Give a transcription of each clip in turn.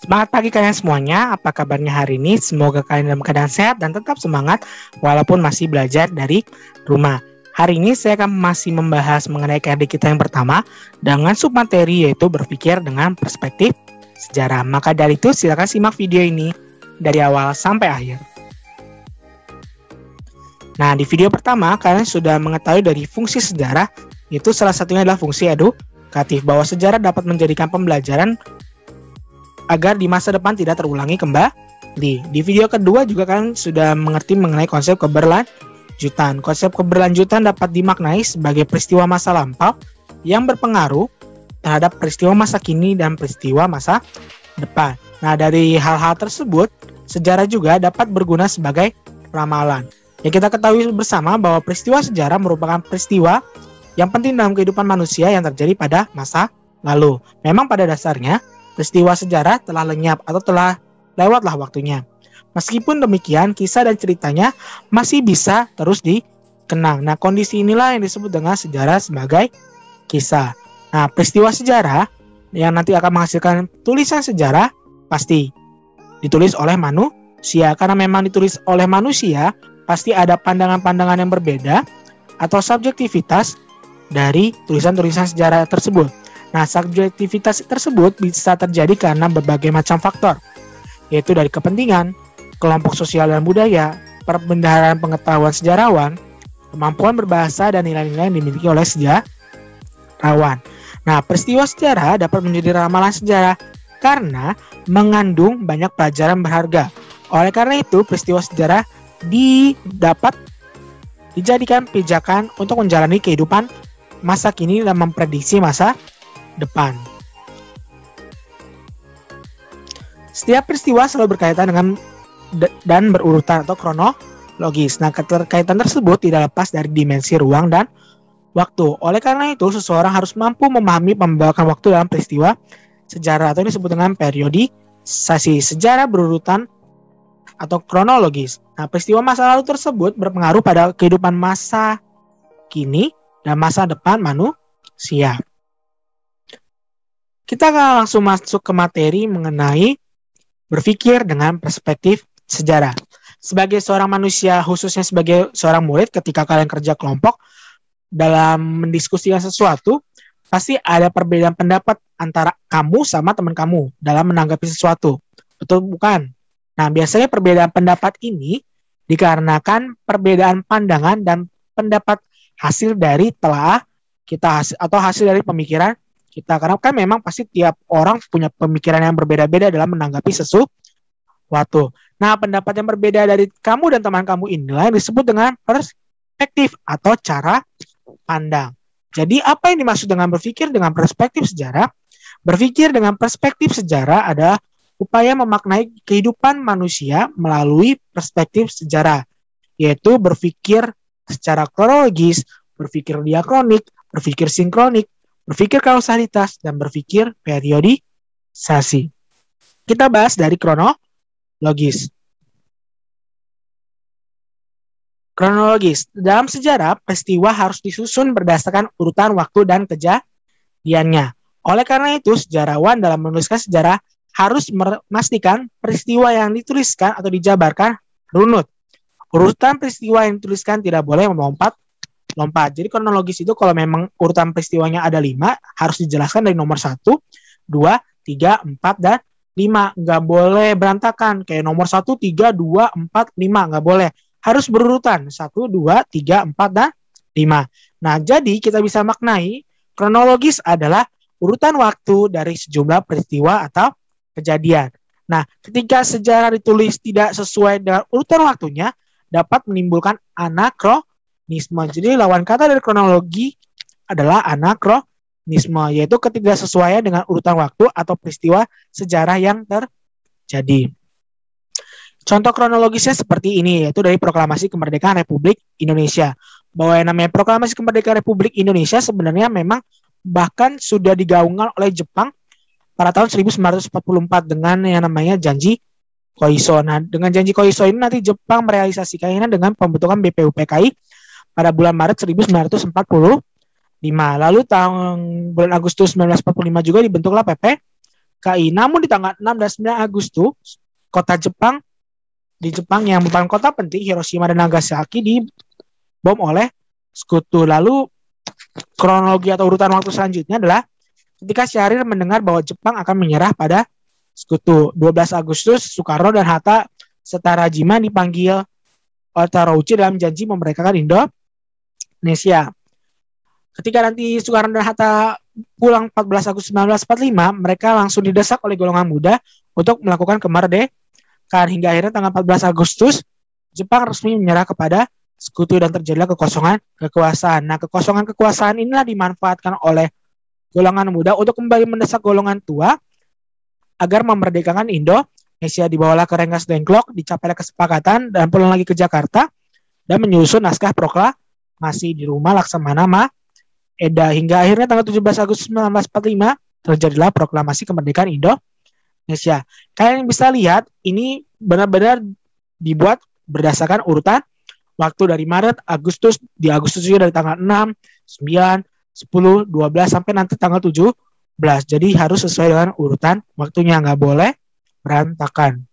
Semangat pagi kalian semuanya, apa kabarnya hari ini? Semoga kalian dalam keadaan sehat dan tetap semangat walaupun masih belajar dari rumah. Hari ini saya akan masih membahas mengenai KRD kita yang pertama dengan submateri yaitu berpikir dengan perspektif sejarah. Maka dari itu silakan simak video ini dari awal sampai akhir. Nah, di video pertama kalian sudah mengetahui dari fungsi sejarah, yaitu salah satunya adalah fungsi edukatif, bahwa sejarah dapat menjadikan pembelajaran agar di masa depan tidak terulangi kembali. Di video kedua juga kalian sudah mengerti mengenai konsep keberlanjutan. Konsep keberlanjutan dapat dimaknai sebagai peristiwa masa lampau yang berpengaruh terhadap peristiwa masa kini dan peristiwa masa depan. Nah, dari hal-hal tersebut, sejarah juga dapat berguna sebagai ramalan. Ya, kita ketahui bersama bahwa peristiwa sejarah merupakan peristiwa yang penting dalam kehidupan manusia yang terjadi pada masa lalu. Memang pada dasarnya, peristiwa sejarah telah lenyap atau telah lewatlah waktunya. Meskipun demikian, kisah dan ceritanya masih bisa terus dikenang. Nah, kondisi inilah yang disebut dengan sejarah sebagai kisah. Nah, peristiwa sejarah yang nanti akan menghasilkan tulisan sejarah pasti ditulis oleh manusia. Karena memang ditulis oleh manusia, pasti ada pandangan-pandangan yang berbeda atau subjektivitas dari tulisan-tulisan sejarah tersebut. Nah, subjektivitas tersebut bisa terjadi karena berbagai macam faktor, yaitu dari kepentingan, kelompok sosial dan budaya, perbendaharaan pengetahuan sejarawan, kemampuan berbahasa, dan nilai-nilai yang dimiliki oleh sejarawan. Nah, peristiwa sejarah dapat menjadi ramalan sejarah karena mengandung banyak pelajaran berharga. Oleh karena itu, peristiwa sejarah dapat dijadikan pijakan untuk menjalani kehidupan masa kini dan memprediksi masa depan. Setiap peristiwa selalu berkaitan dengan dan berurutan atau kronologis. Nah, keterkaitan tersebut tidak lepas dari dimensi ruang dan waktu. Oleh karena itu, seseorang harus mampu memahami pembawakan waktu dalam peristiwa sejarah atau disebut dengan periodisasi. Sejarah berurutan atau kronologis. Nah, peristiwa masa lalu tersebut berpengaruh pada kehidupan masa kini dan masa depan manusia. Kita akan langsung masuk ke materi mengenai berpikir dengan perspektif sejarah. Sebagai seorang manusia, khususnya sebagai seorang murid, ketika kalian kerja kelompok dalam mendiskusikan sesuatu, pasti ada perbedaan pendapat antara kamu sama teman kamu dalam menanggapi sesuatu. Betul bukan? Nah, biasanya perbedaan pendapat ini dikarenakan perbedaan pandangan dan pendapat hasil dari telaah kita atau hasil dari pemikiran kita. Karena kan memang pasti tiap orang punya pemikiran yang berbeda-beda dalam menanggapi sesuatu. Nah, pendapat yang berbeda dari kamu dan teman kamu inilah yang disebut dengan perspektif atau cara pandang. Jadi, apa yang dimaksud dengan berpikir dengan perspektif sejarah? Berpikir dengan perspektif sejarah adalah upaya memaknai kehidupan manusia melalui perspektif sejarah, yaitu berpikir secara kronologis, berpikir diakronik, berpikir sinkronik, berpikir kausalitas, dan berpikir periodisasi. Kita bahas dari kronologis. Kronologis. Dalam sejarah, peristiwa harus disusun berdasarkan urutan waktu dan kejadiannya. Oleh karena itu, sejarawan dalam menuliskan sejarah harus memastikan peristiwa yang dituliskan atau dijabarkan runut. Urutan peristiwa yang dituliskan tidak boleh melompat-lompat. Jadi kronologis itu kalau memang urutan peristiwanya ada 5, harus dijelaskan dari nomor 1, 2, 3, 4, dan 5. Nggak boleh berantakan. Kayak nomor 1, 3, 2, 4, 5. Nggak boleh. Harus berurutan. 1, 2, 3, 4, dan 5. Nah, jadi kita bisa maknai kronologis adalah urutan waktu dari sejumlah peristiwa atau kejadian. Nah, ketika sejarah ditulis tidak sesuai dengan urutan waktunya, dapat menimbulkan anakronisme. Jadi lawan kata dari kronologi adalah anakronisme, yaitu ketidaksesuaian dengan urutan waktu atau peristiwa sejarah yang terjadi. Contoh kronologisnya seperti ini, yaitu dari Proklamasi Kemerdekaan Republik Indonesia. Bahwa yang namanya Proklamasi Kemerdekaan Republik Indonesia sebenarnya memang bahkan sudah digaungkan oleh Jepang pada tahun 1944 dengan yang namanya Janji Koiso. Nah, dengan Janji Koiso ini nanti Jepang merealisasikannya dengan pembentukan BPUPKI pada bulan Maret 1945. Lalu bulan Agustus 1945 juga dibentuklah PP KI. Namun di tanggal 6 dan 9 Agustus, di Jepang yang merupakan kota penting Hiroshima dan Nagasaki dibom oleh sekutu. Lalu kronologi atau urutan waktu selanjutnya adalah ketika Syahrir mendengar bahwa Jepang akan menyerah pada sekutu. 12 Agustus, Soekarno dan Hatta serta Rajima dipanggil oleh Terauchi dalam janji memerdekakan Indonesia. Ketika nanti Soekarno dan Hatta pulang 14 Agustus 1945, mereka langsung didesak oleh golongan muda untuk melakukan kemerdekaan. Hingga akhirnya tanggal 14 Agustus, Jepang resmi menyerah kepada sekutu dan terjadilah kekosongan kekuasaan. Nah, kekosongan kekuasaan inilah dimanfaatkan oleh golongan muda untuk kembali mendesak golongan tua agar memerdekakan Indonesia. Dibawalah ke Rengas Dengklok, dicapailah kesepakatan dan pulang lagi ke Jakarta dan menyusun naskah proklamasi di rumah Laksamana Maeda. Hingga akhirnya tanggal 17 Agustus 1945 terjadilah proklamasi kemerdekaan Indonesia. Kalian bisa lihat ini benar-benar dibuat berdasarkan urutan waktu dari Maret, Agustus, di Agustus juga dari tanggal 6, 9, 10, 12 sampai nanti tanggal 17. Jadi harus sesuai dengan urutan waktunya, nggak boleh berantakan.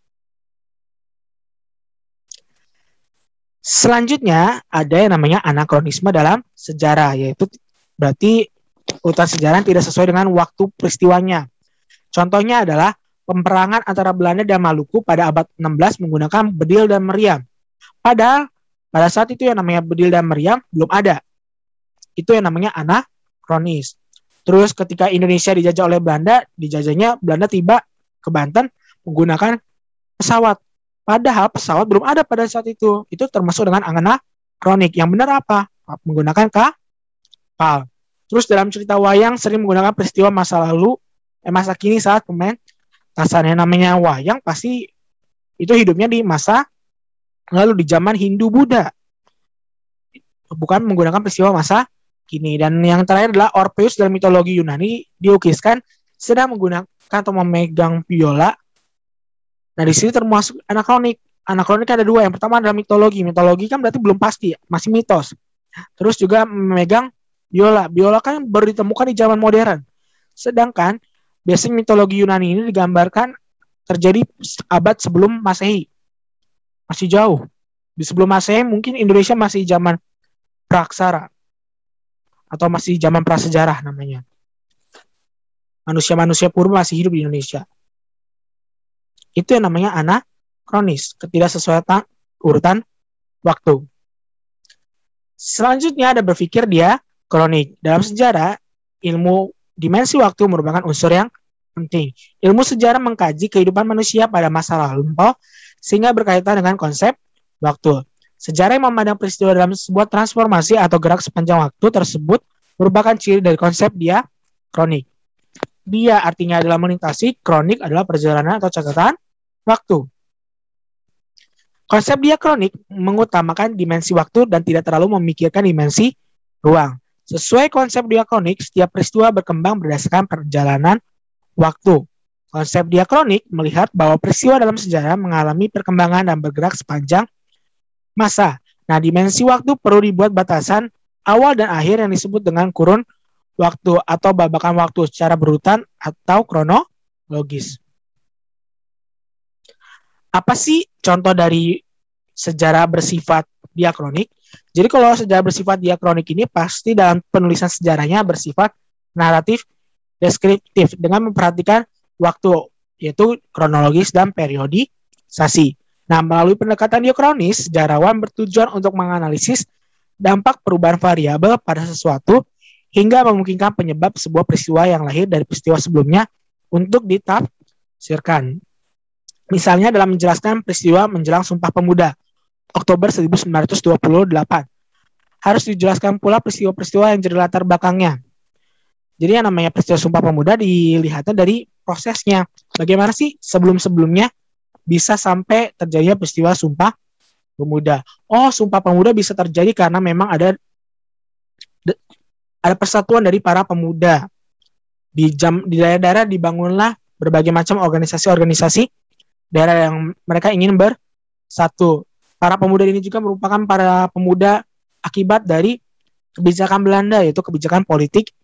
Selanjutnya ada yang namanya anakronisme dalam sejarah, yaitu berarti urutan sejarah tidak sesuai dengan waktu peristiwanya. Contohnya adalah peperangan antara Belanda dan Maluku pada abad 16 menggunakan bedil dan meriam. Padahal pada saat itu yang namanya bedil dan meriam belum ada. Itu yang namanya anakronis. Terus ketika Indonesia dijajah oleh Belanda, dijajahnya Belanda tiba ke Banten menggunakan pesawat. Padahal pesawat belum ada pada saat itu. Itu termasuk dengan anakronik. Yang benar apa? Menggunakan kapal. Terus dalam cerita wayang sering menggunakan peristiwa masa lalu, masa kini saat pemain tasannya namanya wayang pasti itu hidupnya di masa lalu di zaman Hindu-Buddha, bukan menggunakan peristiwa masa kini. Dan yang terakhir adalah Orpheus dalam mitologi Yunani dilukiskan sedang menggunakan atau memegang biola. Nah, di sini termasuk anakronik. Anakronik ada dua. Yang pertama adalah mitologi. Mitologi kan berarti belum pasti, masih mitos. Terus juga memegang biola. Biola kan baru ditemukan di zaman modern. Sedangkan biasanya mitologi Yunani ini digambarkan terjadi abad sebelum Masehi. Masih jauh. Di sebelum Masehi mungkin Indonesia masih zaman praksara atau masih zaman prasejarah namanya. Manusia-manusia purba masih hidup di Indonesia. Itu yang namanya anakronis, ketidaksesuaian urutan waktu. Selanjutnya ada berpikir diakronik. Dalam sejarah, ilmu dimensi waktu merupakan unsur yang penting. Ilmu sejarah mengkaji kehidupan manusia pada masa lampau sehingga berkaitan dengan konsep waktu. Sejarah yang memandang peristiwa dalam sebuah transformasi atau gerak sepanjang waktu tersebut merupakan ciri dari konsep diakronik. Dia artinya adalah melintasi, kronik adalah perjalanan atau catatan waktu. Konsep diakronik mengutamakan dimensi waktu dan tidak terlalu memikirkan dimensi ruang. Sesuai konsep diakronik, setiap peristiwa berkembang berdasarkan perjalanan waktu. Konsep diakronik melihat bahwa peristiwa dalam sejarah mengalami perkembangan dan bergerak sepanjang masa. Nah, dimensi waktu perlu dibuat batasan awal dan akhir yang disebut dengan kurun waktu atau babakan waktu secara berurutan atau kronologis. Apa sih contoh dari sejarah bersifat diakronik? Jadi kalau sejarah bersifat diakronik ini pasti dalam penulisan sejarahnya bersifat naratif deskriptif dengan memperhatikan waktu, yaitu kronologis dan periodisasi. Nah, melalui pendekatan diakronis, sejarawan bertujuan untuk menganalisis dampak perubahan variabel pada sesuatu hingga memungkinkan penyebab sebuah peristiwa yang lahir dari peristiwa sebelumnya untuk ditafsirkan. Misalnya dalam menjelaskan peristiwa menjelang Sumpah Pemuda, Oktober 1928. Harus dijelaskan pula peristiwa-peristiwa yang jadi latar belakangnya. Jadi yang namanya peristiwa Sumpah Pemuda dilihatnya dari prosesnya. Bagaimana sih sebelum-sebelumnya bisa sampai terjadinya peristiwa Sumpah Pemuda. Oh, Sumpah Pemuda bisa terjadi karena memang ada persatuan dari para pemuda. Di daerah-daerah dibangunlah berbagai macam organisasi-organisasi daerah yang mereka ingin bersatu. Para pemuda ini juga merupakan para pemuda akibat dari kebijakan Belanda, yaitu kebijakan politik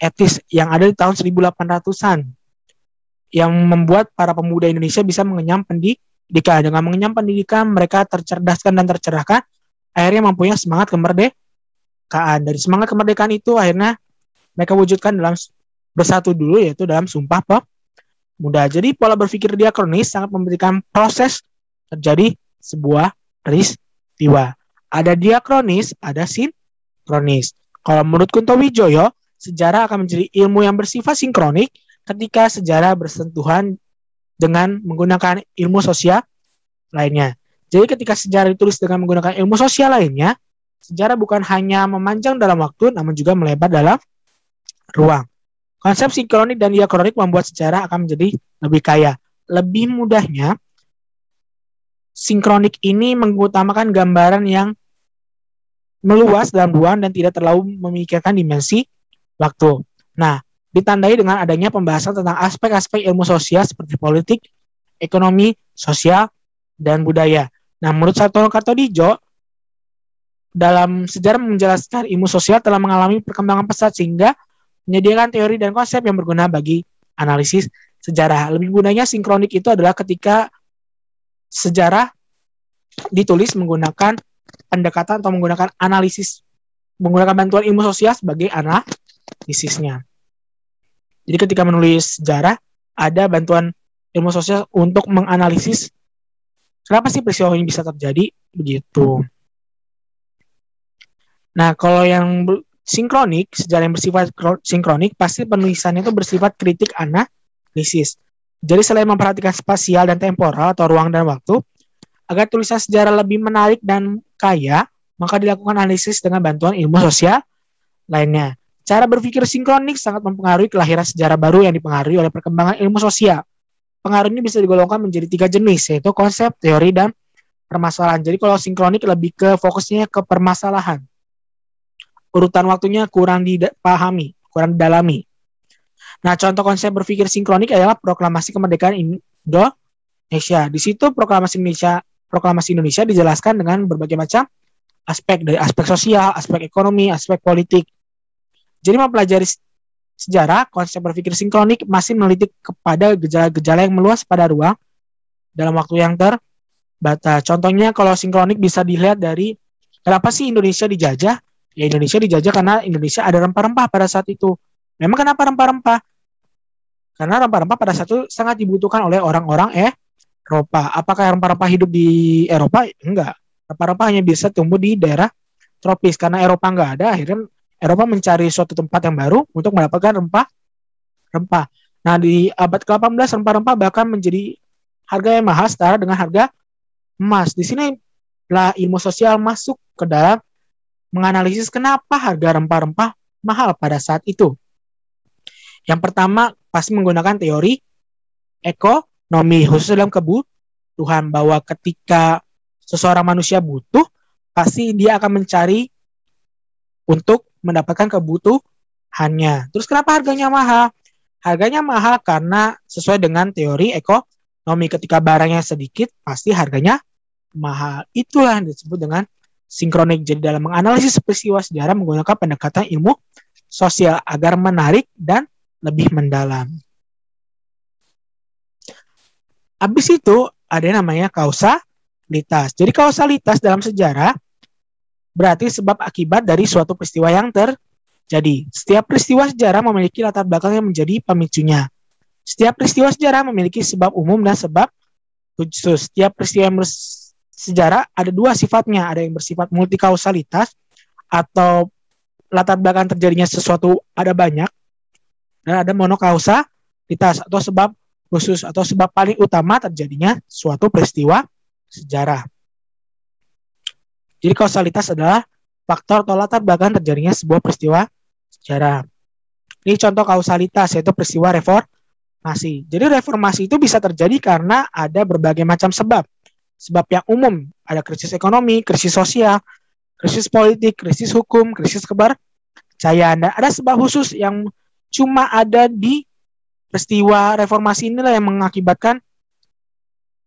etis yang ada di tahun 1800-an. yang membuat para pemuda Indonesia bisa mengenyam pendidikan. Dengan mengenyam pendidikan, mereka tercerdaskan dan tercerahkan, akhirnya mempunyai semangat kemerdekaan. Dari semangat kemerdekaan itu akhirnya mereka wujudkan dalam bersatu dulu, yaitu dalam Sumpah Pemuda. Jadi pola berpikir diakronis sangat memberikan proses terjadi sebuah peristiwa. Ada diakronis, ada sinkronis. Kalau menurut Kunto Wijoyo, sejarah akan menjadi ilmu yang bersifat sinkronik ketika sejarah bersentuhan dengan menggunakan ilmu sosial lainnya. Jadi ketika sejarah ditulis dengan menggunakan ilmu sosial lainnya, sejarah bukan hanya memanjang dalam waktu, namun juga melebar dalam ruang. Konsep sinkronik dan diakronik membuat sejarah akan menjadi lebih kaya. Lebih mudahnya, sinkronik ini mengutamakan gambaran yang meluas dalam ruang dan tidak terlalu memikirkan dimensi waktu. Nah, ditandai dengan adanya pembahasan tentang aspek-aspek ilmu sosial seperti politik, ekonomi, sosial, dan budaya. Nah, menurut Sartono Kartodijo, dalam sejarah menjelaskan ilmu sosial telah mengalami perkembangan pesat sehingga menyediakan teori dan konsep yang berguna bagi analisis sejarah. Lebih gunanya sinkronik itu adalah ketika sejarah ditulis menggunakan pendekatan atau menggunakan analisis, menggunakan bantuan ilmu sosial sebagai analisisnya. Jadi ketika menulis sejarah, ada bantuan ilmu sosial untuk menganalisis kenapa sih peristiwa ini bisa terjadi, begitu. Nah, kalau yang sinkronik, sejarah yang bersifat sinkronik, pasti penulisannya itu bersifat kritik analisis. Jadi selain memperhatikan spasial dan temporal atau ruang dan waktu, agar tulisan sejarah lebih menarik dan kaya, maka dilakukan analisis dengan bantuan ilmu sosial lainnya. Cara berpikir sinkronik sangat mempengaruhi kelahiran sejarah baru yang dipengaruhi oleh perkembangan ilmu sosial. Pengaruh ini bisa digolongkan menjadi 3 jenis, yaitu konsep, teori, dan permasalahan. Jadi kalau sinkronik lebih ke fokusnya ke permasalahan. Urutan waktunya kurang dipahami, kurang didalami. Nah, contoh konsep berpikir sinkronik adalah proklamasi kemerdekaan Indonesia. Di situ proklamasi Indonesia dijelaskan dengan berbagai macam aspek, dari aspek sosial, aspek ekonomi, aspek politik. Jadi mempelajari sejarah, konsep berpikir sinkronik masih meneliti kepada gejala-gejala yang meluas pada ruang dalam waktu yang terbatas. Contohnya kalau sinkronik bisa dilihat dari kenapa sih Indonesia dijajah? Ya Indonesia dijajah karena Indonesia ada rempah-rempah pada saat itu. Memang kenapa rempah-rempah? Karena rempah-rempah pada saat itu sangat dibutuhkan oleh orang-orang Eropa. Apakah rempah-rempah hidup di Eropa? Enggak. Rempah-rempah hanya bisa tumbuh di daerah tropis. Karena Eropa enggak ada, akhirnya Eropa mencari suatu tempat yang baru untuk mendapatkan rempah. Nah, di abad ke-18 rempah-rempah bahkan menjadi harga yang mahal setara dengan harga emas. Di sini lah ilmu sosial masuk ke dalam menganalisis kenapa harga rempah-rempah mahal pada saat itu. Yang pertama pasti menggunakan teori ekonomi, khusus dalam kebutuhan, bahwa ketika seseorang manusia butuh, pasti dia akan mencari untuk mendapatkan kebutuhannya. Terus kenapa harganya mahal? Harganya mahal karena sesuai dengan teori ekonomi, ketika barangnya sedikit, pasti harganya mahal. Itulah yang disebut dengan sinkronik. Jadi dalam menganalisis peristiwa sejarah menggunakan pendekatan ilmu sosial agar menarik dan lebih mendalam. Habis itu ada yang namanya kausalitas. Jadi kausalitas dalam sejarah berarti sebab akibat dari suatu peristiwa yang terjadi. Setiap peristiwa sejarah memiliki latar belakang yang menjadi pemicunya. Setiap peristiwa sejarah memiliki sebab umum dan sebab khusus. Setiap peristiwa yang sejarah ada 2 sifatnya, ada yang bersifat multikausalitas atau latar belakang terjadinya sesuatu ada banyak, dan ada monokausalitas atau sebab khusus atau sebab paling utama terjadinya suatu peristiwa sejarah. Jadi kausalitas adalah faktor atau latar belakang terjadinya sebuah peristiwa sejarah. Ini contoh kausalitas, yaitu peristiwa reformasi. Jadi reformasi itu bisa terjadi karena ada berbagai macam sebab. Sebab yang umum, ada krisis ekonomi, krisis sosial, krisis politik, krisis hukum, krisis kepercayaan. Dan ada sebab khusus yang cuma ada di peristiwa reformasi inilah yang mengakibatkan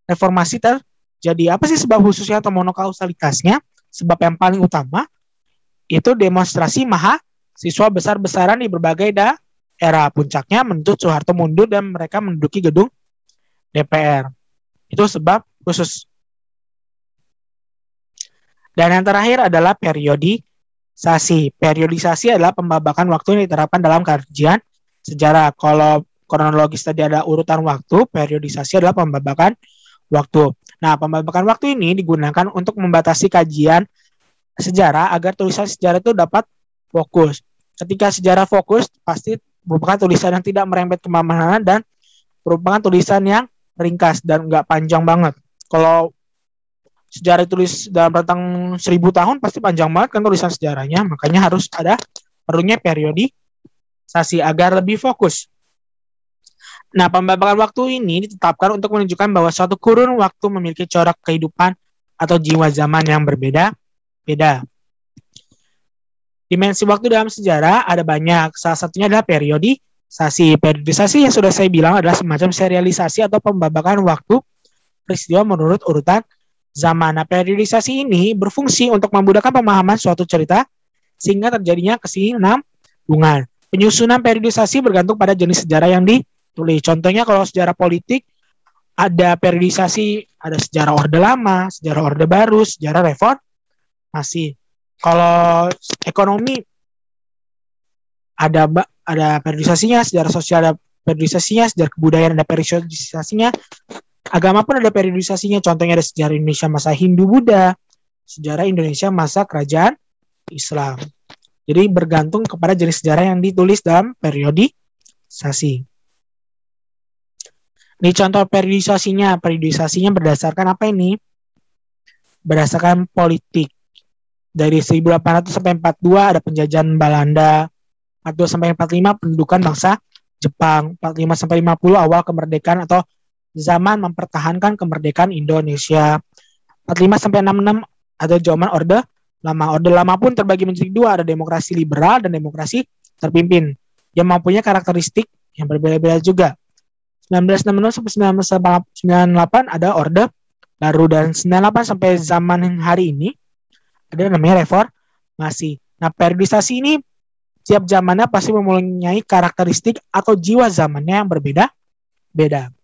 reformasi terjadi. Apa sih sebab khususnya atau monokausalitasnya? Sebab yang paling utama itu demonstrasi mahasiswa besar-besaran di berbagai era puncaknya menuntut Soeharto mundur dan mereka menduduki gedung DPR. Itu sebab khusus. Dan yang terakhir adalah periodisasi. Periodisasi adalah pembabakan waktu yang diterapkan dalam kajian sejarah. Kalau kronologis tadi ada urutan waktu, periodisasi adalah pembabakan waktu. Nah, pembabakan waktu ini digunakan untuk membatasi kajian sejarah agar tulisan sejarah itu dapat fokus. Ketika sejarah fokus, pasti merupakan tulisan yang tidak merembet kemana-mana dan merupakan tulisan yang ringkas dan nggak panjang banget. Kalau sejarah tulis dalam rentang 1000 tahun pasti panjang banget kan tulisan sejarahnya, makanya harus ada perlunya periodisasi agar lebih fokus. Nah, pembabakan waktu ini ditetapkan untuk menunjukkan bahwa suatu kurun waktu memiliki corak kehidupan atau jiwa zaman yang berbeda-beda. Dimensi waktu dalam sejarah ada banyak, salah satunya adalah periodisasi. Periodisasi yang sudah saya bilang adalah semacam serialisasi atau pembabakan waktu peristiwa menurut urutan zaman. Nah, periodisasi ini berfungsi untuk memudahkan pemahaman suatu cerita sehingga terjadinya kesinambungan. Penyusunan periodisasi bergantung pada jenis sejarah yang ditulis. Contohnya kalau sejarah politik ada periodisasi, ada sejarah Orde Lama, sejarah Orde Baru, sejarah Reformasi. Kalau ekonomi ada periodisasinya, sejarah sosial ada periodisasinya, sejarah kebudayaan ada periodisasinya. Agama pun ada periodisasinya, contohnya ada sejarah Indonesia masa Hindu-Buddha, sejarah Indonesia masa kerajaan Islam. Jadi bergantung kepada jenis sejarah yang ditulis dalam periodisasi. Ini contoh periodisasinya. Periodisasinya berdasarkan apa ini? Berdasarkan politik. Dari 1800 sampai 42 ada penjajahan Belanda, 42 sampai 45 pendudukan bangsa Jepang, 45 sampai 50 awal kemerdekaan atau zaman mempertahankan kemerdekaan Indonesia. 45 sampai 66 ada zaman Orde Lama. Orde Lama pun terbagi menjadi dua, ada demokrasi liberal dan demokrasi terpimpin yang mempunyai karakteristik yang berbeda-beda juga. 1966 sampai 1998 ada Orde Baru dan 98 sampai zaman hari ini ada namanya reformasi. Nah, periodisasi ini tiap zamannya pasti mempunyai karakteristik atau jiwa zamannya yang berbeda-beda.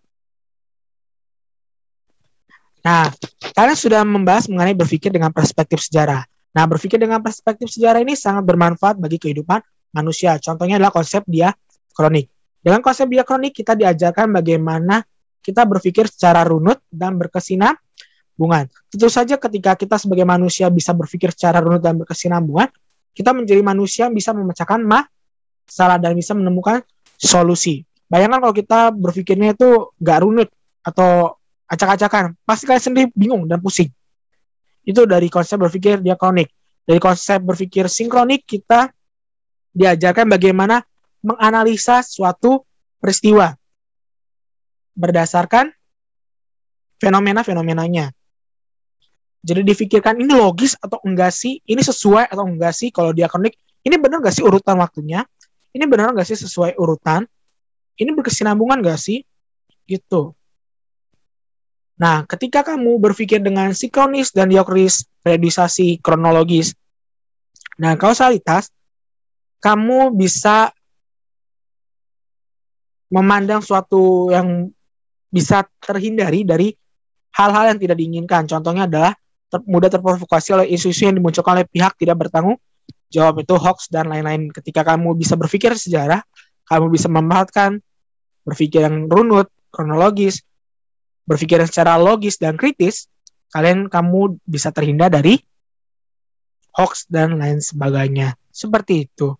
Nah, kalian sudah membahas mengenai berpikir dengan perspektif sejarah. Nah, berpikir dengan perspektif sejarah ini sangat bermanfaat bagi kehidupan manusia. Contohnya adalah konsep diakronik. Dengan konsep diakronik, kita diajarkan bagaimana kita berpikir secara runut dan berkesinambungan. Tentu saja ketika kita sebagai manusia bisa berpikir secara runut dan berkesinambungan, kita menjadi manusia yang bisa memecahkan masalah dan bisa menemukan solusi. Bayangkan kalau kita berpikirnya itu nggak runut atau acak-acakan, pasti kalian sendiri bingung dan pusing. Itu dari konsep berpikir diakronik. Dari konsep berpikir sinkronik, kita diajarkan bagaimana menganalisa suatu peristiwa berdasarkan fenomena-fenomenanya. Jadi difikirkan ini logis atau enggak sih, ini sesuai atau enggak sih. Kalau diakronik, ini benar enggak sih urutan waktunya, ini benar enggak sih sesuai urutan, ini berkesinambungan enggak sih, gitu. Nah, ketika kamu berpikir dengan sinkronis dan diakronis, periodisasi, kronologis, nah kausalitas, kamu bisa memandang suatu yang bisa terhindari dari hal-hal yang tidak diinginkan. Contohnya adalah mudah terprovokasi oleh isu-isu yang dimunculkan oleh pihak tidak bertanggung jawab, itu hoax dan lain-lain. Ketika kamu bisa berpikir sejarah, kamu bisa memanfaatkan berpikir yang runut, kronologis, berpikir secara logis dan kritis, kamu bisa terhindar dari hoax dan lain sebagainya. Seperti itu.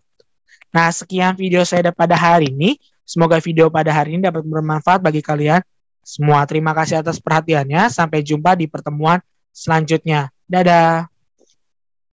Nah, sekian video saya pada hari ini. Semoga video pada hari ini dapat bermanfaat bagi kalian semua. Terima kasih atas perhatiannya. Sampai jumpa di pertemuan selanjutnya. Dadah.